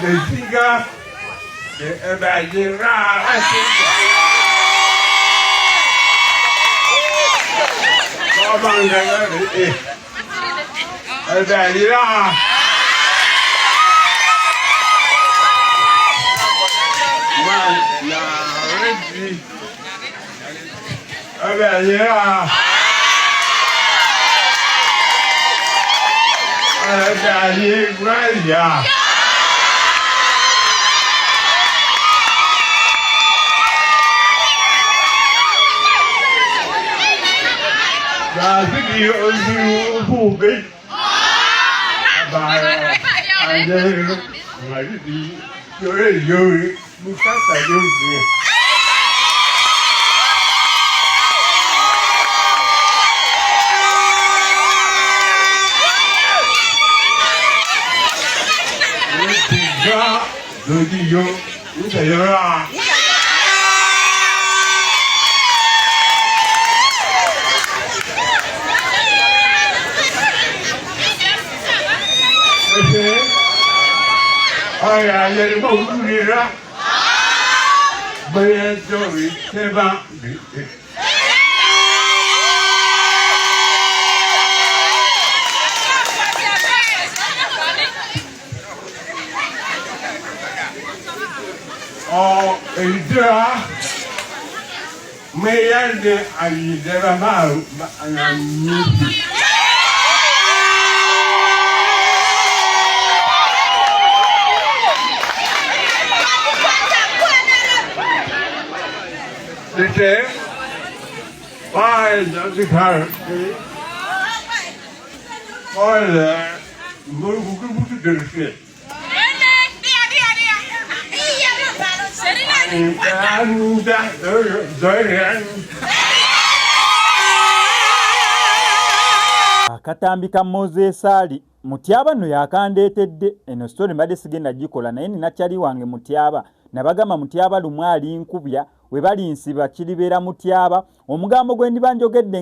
Siga, Ebajira, Akatambi ka Moses Ali Mutyaba no yakandeetedde eno story mbadde sigenda gikola naye nina kyali wange Mutyaba nabagamba Mutyaba lumwali nkubya we bali nsiba kiribeera Mutyaba omugambo gwe ndiba njogedde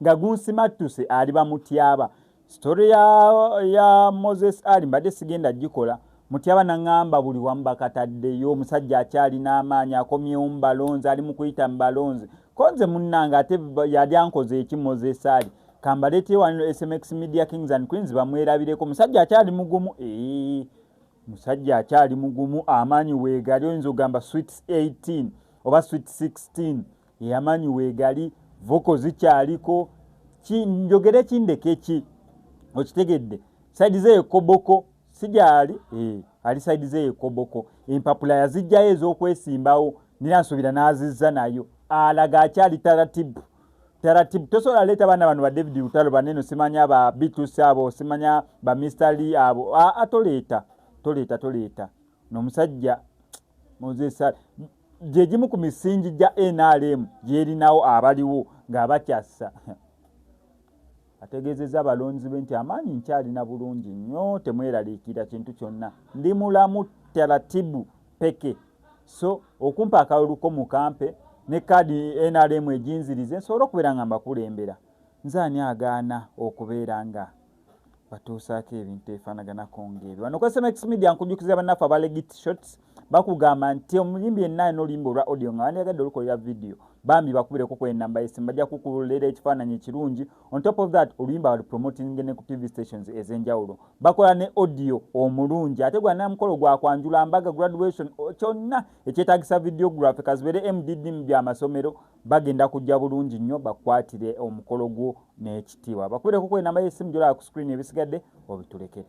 nga gunsimattuse aliba Mutyaba story ya Moses Ali mbadde sigenda gikola Mutyaba nangamba buli wamba kataddeyo omusajja akyali n'amaanyi akomyewo mu balonzi ali mu kuyita mu balonzi konze munnanga ate yali ankoze eki Moses Ali kambalete wano SMX Media Kings and Queens bamwerabireko musajja akyali mugumu musajja akyali mugumu amaanyi weegali oyinza ogamba sweet 18 oba sweet 16 amaanyi weegali voko zikyaliko njogere kindeke ki okitegedde side ze Koboko sijali ali side ze Koboko empapula yazijjayo ez'okwesimbawo niransubira n'azizza nayo alaga akyali taratibu tosobola leeta baana bano ba David Lutalo baneno simanya ba Bitus abo simanya ba Mr. Lee abo toleeta n'omusajja Moses Ali gyegimu ku misingi gya NRM gyerinawo abaliwo ng'abakyassa ategeezezza abalonzi be nti amaanyi nkyalina bulungi nnyo temweraliikira kintu kyonna ndi mulamu taratibu peke so okumpa akaluluko mu kampe ne kadi NRM ejinzirize nsobola okubeera nga mbakulembera nze ani agaana okubeera nga batuusaako ebintu ebifaanaganako ng'ebyo wano ku SMX Media nkujjukiza bannaffe aba Legit Shots bakugamba nti omuyimbi yenna n'oluyimba olwa audio nga wandiyagadde olukolera video bambi bakubireko ku ennamba y'essimu bajja kukuleera ekifaananyi ekirungi on top of that oluyimba bali promoting ne ku TV stations ez'enjawulo bakola ne audio omulungi ate gwana mukolo gwa kwanjula mbaga graduation kyonna ekyetaagisa videography kazibeere MDD mu by'amasomero bagenda kujja bulungi nnyo bakwatire omukolo gwo n'ekitiibwa bakubireko ku ennamba y'essimu gy'olaba ku screen ebisigadde obitulekere